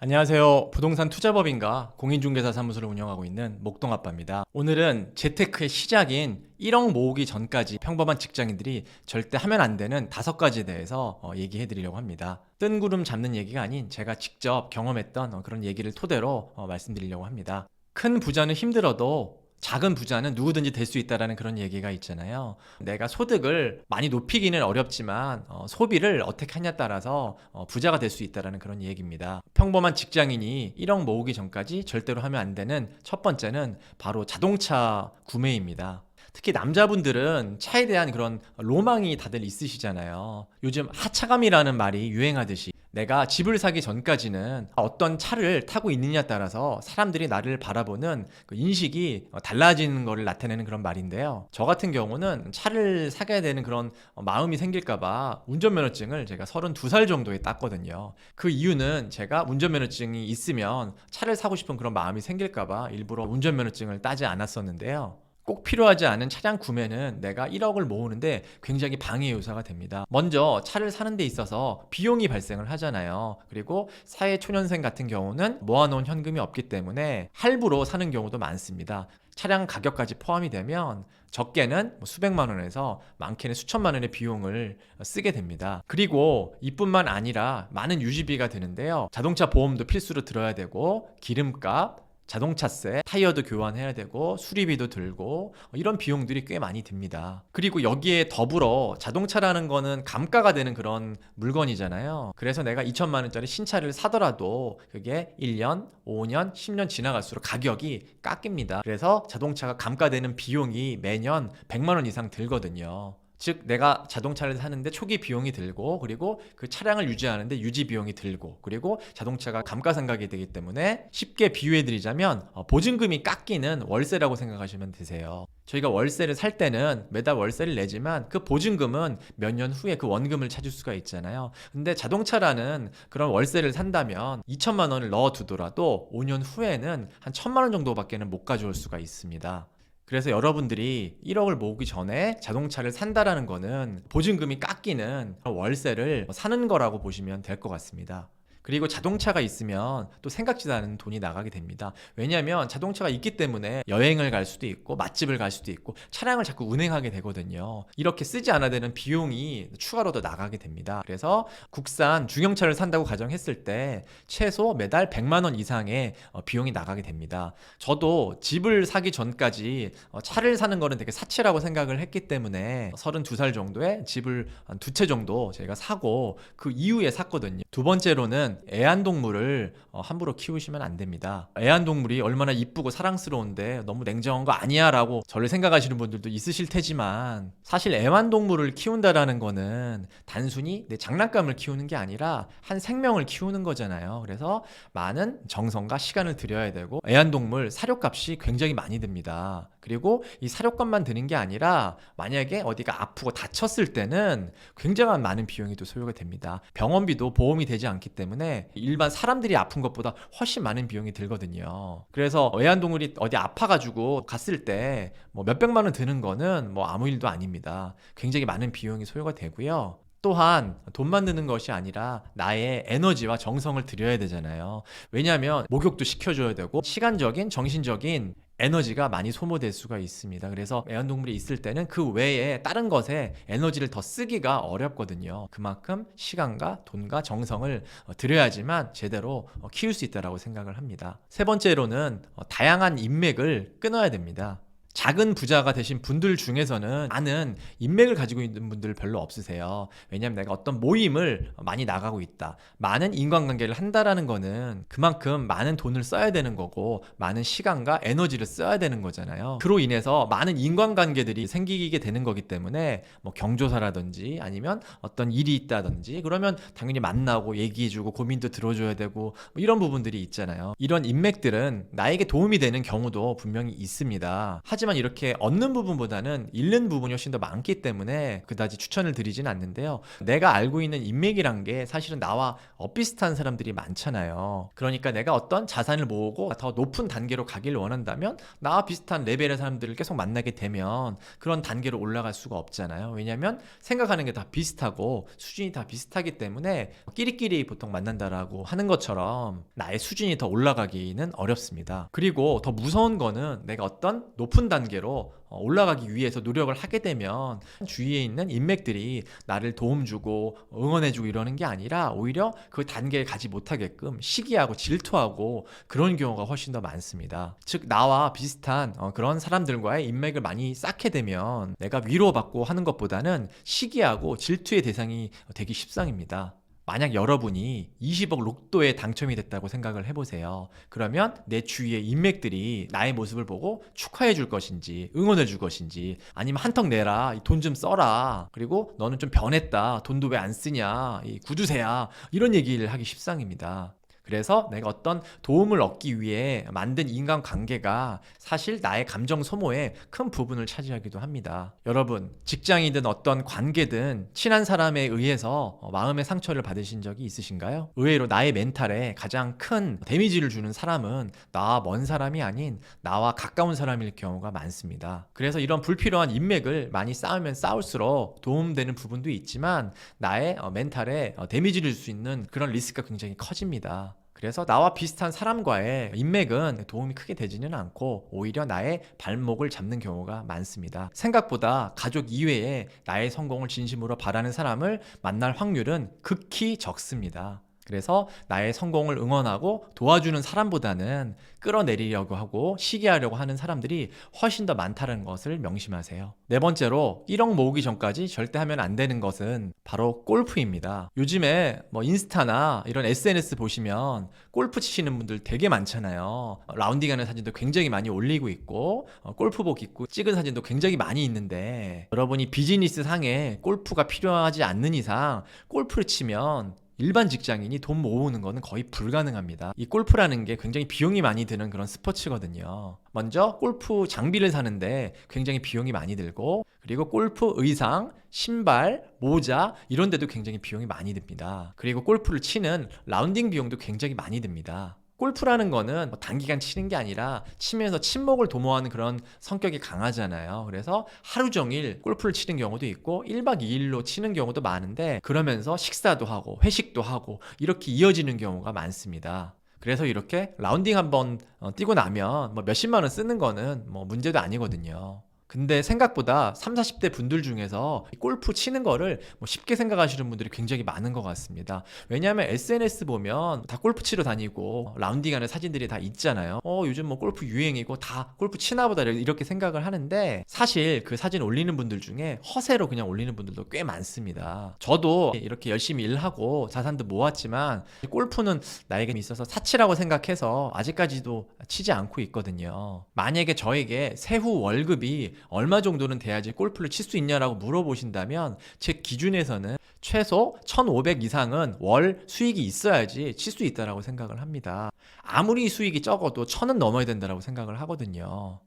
안녕하세요. 부동산 투자법인과 공인중개사 사무소를 운영하고 있는 목동아빠입니다. 오늘은 재테크의 시작인 1억 모으기 전까지 평범한 직장인들이 절대 하면 안 되는 5가지에 대해서 얘기해 드리려고 합니다. 뜬구름 잡는 얘기가 아닌 제가 직접 경험했던 그런 얘기를 토대로 말씀드리려고 합니다. 큰 부자는 힘들어도 작은 부자는 누구든지 될 수 있다라는 그런 얘기가 있잖아요. 내가 소득을 많이 높이기는 어렵지만 소비를 어떻게 하냐에 따라서 부자가 될 수 있다라는 그런 얘기입니다. 평범한 직장인이 1억 모으기 전까지 절대로 하면 안 되는 첫 번째는 바로 자동차 구매입니다. 특히 남자분들은 차에 대한 그런 로망이 다들 있으시잖아요. 요즘 하차감이라는 말이 유행하듯이 내가 집을 사기 전까지는 어떤 차를 타고 있느냐에 따라서 사람들이 나를 바라보는 그 인식이 달라지는 것을 나타내는 그런 말인데요. 저 같은 경우는 차를 사게 되는 그런 마음이 생길까봐 운전면허증을 제가 32살 정도에 땄거든요. 그 이유는 제가 운전면허증이 있으면 차를 사고 싶은 그런 마음이 생길까봐 일부러 운전면허증을 따지 않았었는데요. 꼭 필요하지 않은 차량 구매는 내가 1억을 모으는데 굉장히 방해 요소가 됩니다. 먼저 차를 사는 데 있어서 비용이 발생을 하잖아요. 그리고 사회초년생 같은 경우는 모아놓은 현금이 없기 때문에 할부로 사는 경우도 많습니다. 차량 가격까지 포함이 되면 적게는 수백만 원에서 많게는 수천만 원의 비용을 쓰게 됩니다. 그리고 이뿐만 아니라 많은 유지비가 드는데요. 자동차 보험도 필수로 들어야 되고 기름값, 자동차세, 타이어도 교환해야 되고 수리비도 들고 이런 비용들이 꽤 많이 듭니다. 그리고 여기에 더불어 자동차라는 거는 감가가 되는 그런 물건이잖아요. 그래서 내가 2천만 원짜리 신차를 사더라도 그게 1년, 5년, 10년 지나갈수록 가격이 깎입니다. 그래서 자동차가 감가되는 비용이 매년 100만 원 이상 들거든요. 즉 내가 자동차를 사는데 초기 비용이 들고 그리고 그 차량을 유지하는데 유지 비용이 들고 그리고 자동차가 감가상각이 되기 때문에 쉽게 비유해 드리자면 보증금이 깎이는 월세라고 생각하시면 되세요. 저희가 월세를 살 때는 매달 월세를 내지만 그 보증금은 몇 년 후에 그 원금을 찾을 수가 있잖아요. 근데 자동차라는 그런 월세를 산다면 2천만 원을 넣어 두더라도 5년 후에는 한 1천만 원 정도밖에는 못 가져올 수가 있습니다. 그래서 여러분들이 1억을 모으기 전에 자동차를 산다라는 거는 보증금이 깎이는 월세를 사는 거라고 보시면 될 것 같습니다. 그리고 자동차가 있으면 또 생각지도 않은 돈이 나가게 됩니다. 왜냐하면 자동차가 있기 때문에 여행을 갈 수도 있고 맛집을 갈 수도 있고 차량을 자꾸 운행하게 되거든요. 이렇게 쓰지 않아야 되는 비용이 추가로 더 나가게 됩니다. 그래서 국산 중형차를 산다고 가정했을 때 최소 매달 100만 원 이상의 비용이 나가게 됩니다. 저도 집을 사기 전까지 차를 사는 거는 되게 사치라고 생각을 했기 때문에 32살 정도에 집을 한 2채 정도 제가 사고 그 이후에 샀거든요. 두 번째로는 애완동물을 함부로 키우시면 안 됩니다. 애완동물이 얼마나 이쁘고 사랑스러운데 너무 냉정한 거 아니야 라고 저를 생각하시는 분들도 있으실 테지만 사실 애완동물을 키운다라는 거는 단순히 내 장난감을 키우는 게 아니라 한 생명을 키우는 거잖아요. 그래서 많은 정성과 시간을 들여야 되고 애완동물 사료값이 굉장히 많이 듭니다. 그리고 이 사료값만 드는 게 아니라 만약에 어디가 아프고 다쳤을 때는 굉장한 많은 비용이 또 소요가 됩니다. 병원비도 보험이 되지 않기 때문에 일반 사람들이 아픈 것보다 훨씬 많은 비용이 들거든요. 그래서 애완동물이 어디 아파가지고 갔을 때 뭐 몇백만 원 드는 거는 뭐 아무 일도 아닙니다. 굉장히 많은 비용이 소요가 되고요. 또한 돈만 드는 것이 아니라 나의 에너지와 정성을 들여야 되잖아요. 왜냐하면 목욕도 시켜줘야 되고 시간적인 정신적인 에너지가 많이 소모될 수가 있습니다. 그래서 애완동물이 있을 때는 그 외에 다른 것에 에너지를 더 쓰기가 어렵거든요. 그만큼 시간과 돈과 정성을 들여야지만 제대로 키울 수 있다고 생각을 합니다. 세 번째로는 다양한 인맥을 끊어야 됩니다. 작은 부자가 되신 분들 중에서는 많은 인맥을 가지고 있는 분들 별로 없으세요. 왜냐하면 내가 어떤 모임을 많이 나가고 있다. 많은 인간관계를 한다라는 거는 그만큼 많은 돈을 써야 되는 거고 많은 시간과 에너지를 써야 되는 거잖아요. 그로 인해서 많은 인간관계들이 생기게 되는 거기 때문에 뭐 경조사라든지 아니면 어떤 일이 있다든지 그러면 당연히 만나고 얘기해주고 고민도 들어줘야 되고 뭐 이런 부분들이 있잖아요. 이런 인맥들은 나에게 도움이 되는 경우도 분명히 있습니다. 하지만 하지만 이렇게 얻는 부분보다는 잃는 부분이 훨씬 더 많기 때문에 그다지 추천을 드리진 않는데요. 내가 알고 있는 인맥이란 게 사실은 나와 비슷한 사람들이 많잖아요. 그러니까 내가 어떤 자산을 모으고 더 높은 단계로 가길 원한다면 나와 비슷한 레벨의 사람들을 계속 만나게 되면 그런 단계로 올라갈 수가 없잖아요. 왜냐하면 생각하는 게 다 비슷하고 수준이 다 비슷하기 때문에 끼리끼리 보통 만난다라고 하는 것처럼 나의 수준이 더 올라가기는 어렵습니다. 그리고 더 무서운 거는 내가 어떤 높은 단계로 올라가기 위해서 노력을 하게 되면 주위에 있는 인맥들이 나를 도움주고 응원해주고 이러는 게 아니라 오히려 그 단계에 가지 못하게끔 시기하고 질투하고 그런 경우가 훨씬 더 많습니다. 즉 나와 비슷한 그런 사람들과의 인맥을 많이 쌓게 되면 내가 위로받고 하는 것보다는 시기하고 질투의 대상이 되기 십상입니다. 만약 여러분이 20억 로또에 당첨이 됐다고 생각을 해보세요. 그러면 내 주위의 인맥들이 나의 모습을 보고 축하해 줄 것인지 응원해 줄 것인지 아니면 한턱 내라, 돈 좀 써라, 그리고 너는 좀 변했다, 돈도 왜 안 쓰냐, 이 구두쇠야, 이런 얘기를 하기 십상입니다. 그래서 내가 어떤 도움을 얻기 위해 만든 인간관계가 사실 나의 감정 소모의 큰 부분을 차지하기도 합니다. 여러분, 직장이든 어떤 관계든 친한 사람에 의해서 마음의 상처를 받으신 적이 있으신가요? 의외로 나의 멘탈에 가장 큰 데미지를 주는 사람은 나와 먼 사람이 아닌 나와 가까운 사람일 경우가 많습니다. 그래서 이런 불필요한 인맥을 많이 쌓으면 쌓을수록 도움되는 부분도 있지만 나의 멘탈에 데미지를 줄 수 있는 그런 리스크가 굉장히 커집니다. 그래서 나와 비슷한 사람과의 인맥은 도움이 크게 되지는 않고 오히려 나의 발목을 잡는 경우가 많습니다. 생각보다 가족 이외에 나의 성공을 진심으로 바라는 사람을 만날 확률은 극히 적습니다. 그래서 나의 성공을 응원하고 도와주는 사람보다는 끌어내리려고 하고 시기하려고 하는 사람들이 훨씬 더 많다는 것을 명심하세요. 네 번째로 1억 모으기 전까지 절대 하면 안 되는 것은 바로 골프입니다. 요즘에 인스타나 이런 SNS 보시면 골프 치시는 분들 되게 많잖아요. 라운딩하는 사진도 굉장히 많이 올리고 있고 골프복 입고 찍은 사진도 굉장히 많이 있는데 여러분이 비즈니스 상에 골프가 필요하지 않는 이상 골프를 치면 일반 직장인이 돈 모으는 거는 거의 불가능합니다. 이 골프라는 게 굉장히 비용이 많이 드는 그런 스포츠거든요. 먼저 골프 장비를 사는데 굉장히 비용이 많이 들고, 그리고 골프 의상, 신발, 모자 이런 데도 굉장히 비용이 많이 듭니다. 그리고 골프를 치는 라운딩 비용도 굉장히 많이 듭니다. 골프라는 거는 단기간 치는 게 아니라 치면서 친목을 도모하는 그런 성격이 강하잖아요. 그래서 하루 종일 골프를 치는 경우도 있고 1박 2일로 치는 경우도 많은데 그러면서 식사도 하고 회식도 하고 이렇게 이어지는 경우가 많습니다. 그래서 이렇게 라운딩 한번 뛰고 나면 몇십만 원 쓰는 거는 문제도 아니거든요. 근데 생각보다 30, 40대 분들 중에서 골프 치는 거를 쉽게 생각하시는 분들이 굉장히 많은 것 같습니다. 왜냐하면 SNS 보면 다 골프 치러 다니고 라운딩하는 사진들이 다 있잖아요. 요즘 골프 유행이고 다 골프 치나 보다 이렇게 생각을 하는데 사실 그 사진 올리는 분들 중에 허세로 그냥 올리는 분들도 꽤 많습니다. 저도 이렇게 열심히 일하고 자산도 모았지만 골프는 나에게 있어서 사치라고 생각해서 아직까지도 치지 않고 있거든요. 만약에 저에게 세후 월급이 얼마 정도는 돼야지 골프를 칠 수 있냐라고 물어보신다면 제 기준에서는 최소 1,500 이상은 월 수익이 있어야지 칠 수 있다라고 생각을 합니다. 아무리 수익이 적어도 1,000은 넘어야 된다라고 생각을 하거든요.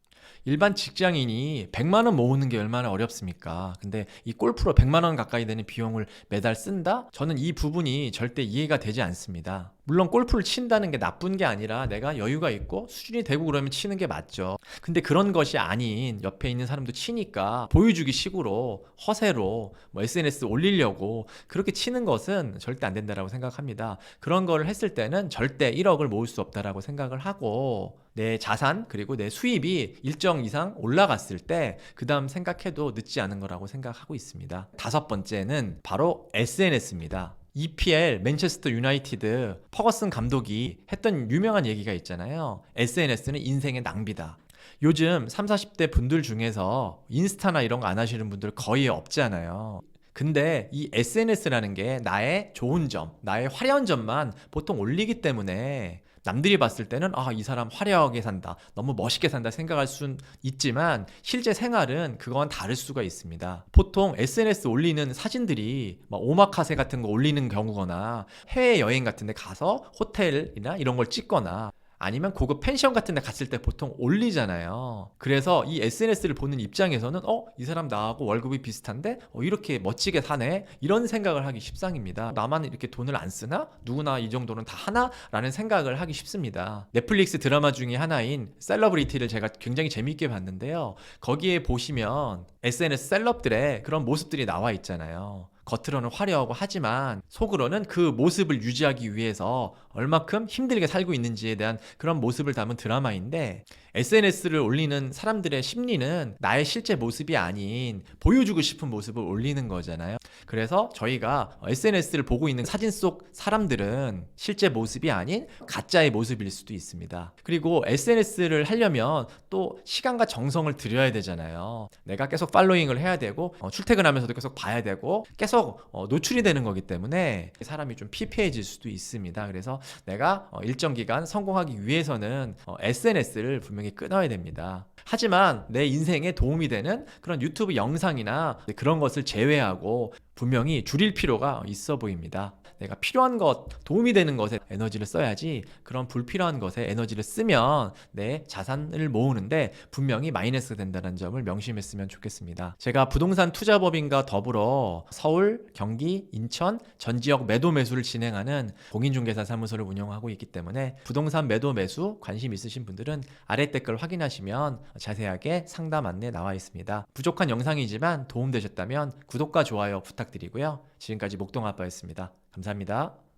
일반 직장인이 100만 원 모으는 게 얼마나 어렵습니까? 근데 이 골프로 100만 원 가까이 되는 비용을 매달 쓴다? 저는 이 부분이 절대 이해가 되지 않습니다. 물론 골프를 친다는 게 나쁜 게 아니라 내가 여유가 있고 수준이 되고 그러면 치는 게 맞죠. 근데 그런 것이 아닌 옆에 있는 사람도 치니까 보여주기 식으로 허세로 SNS 올리려고 그렇게 치는 것은 절대 안 된다라고 생각합니다. 그런 거를 했을 때는 절대 1억을 모을 수 없다라고 생각을 하고 내 자산 그리고 내 수입이 일정 이상 올라갔을 때 그 다음 생각해도 늦지 않은 거라고 생각하고 있습니다. 다섯 번째는 바로 SNS입니다. EPL 맨체스터 유나이티드 퍼거슨 감독이 했던 유명한 얘기가 있잖아요. SNS는 인생의 낭비다. 요즘 30, 40대 분들 중에서 인스타나 이런 거 안 하시는 분들 거의 없잖아요. 근데 이 SNS라는 게 나의 좋은 점, 나의 화려한 점만 보통 올리기 때문에 남들이 봤을 때는 이 사람 화려하게 산다, 너무 멋있게 산다 생각할 순 있지만 실제 생활은 그건 다를 수가 있습니다. 보통 SNS 올리는 사진들이 오마카세 같은 거 올리는 경우거나 해외여행 같은 데 가서 호텔이나 이런 걸 찍거나 아니면 고급 펜션 같은 데 갔을 때 보통 올리잖아요. 그래서 이 SNS를 보는 입장에서는 이 사람 나하고 월급이 비슷한데 이렇게 멋지게 사네? 이런 생각을 하기 십상입니다. 나만 이렇게 돈을 안 쓰나? 누구나 이 정도는 다 하나? 라는 생각을 하기 쉽습니다. 넷플릭스 드라마 중에 하나인 셀러브리티를 제가 굉장히 재미있게 봤는데요. 거기에 보시면 SNS 셀럽들의 그런 모습들이 나와 있잖아요. 겉으로는 화려하고 하지만 속으로는 그 모습을 유지하기 위해서 얼마큼 힘들게 살고 있는지에 대한 그런 모습을 담은 드라마인데, SNS를 올리는 사람들의 심리는 나의 실제 모습이 아닌 보여주고 싶은 모습을 올리는 거잖아요. 그래서 저희가 SNS를 보고 있는 사진 속 사람들은 실제 모습이 아닌 가짜의 모습일 수도 있습니다. 그리고 SNS를 하려면 또 시간과 정성을 들여야 되잖아요. 내가 계속 팔로잉을 해야 되고 출퇴근하면서도 계속 봐야 되고 계속 노출이 되는 거기 때문에 사람이 좀 피폐해질 수도 있습니다. 그래서 내가 일정 기간 성공하기 위해서는 SNS를 분명히 끊어야 됩니다. 하지만 내 인생에 도움이 되는 그런 유튜브 영상이나 그런 것을 제외하고 분명히 줄일 필요가 있어 보입니다. 내가 필요한 것, 도움이 되는 것에 에너지를 써야지 그런 불필요한 것에 에너지를 쓰면 내 자산을 모으는데 분명히 마이너스가 된다는 점을 명심했으면 좋겠습니다. 제가 부동산 투자법인과 더불어 서울, 경기, 인천 전 지역 매도 매수를 진행하는 공인중개사 사무소를 운영하고 있기 때문에 부동산 매도 매수 관심 있으신 분들은 아래 댓글 확인하시면 자세하게 상담 안내 나와 있습니다. 부족한 영상이지만 도움되셨다면 구독과 좋아요 부탁드리고요. 지금까지 목동아빠였습니다. 감사합니다.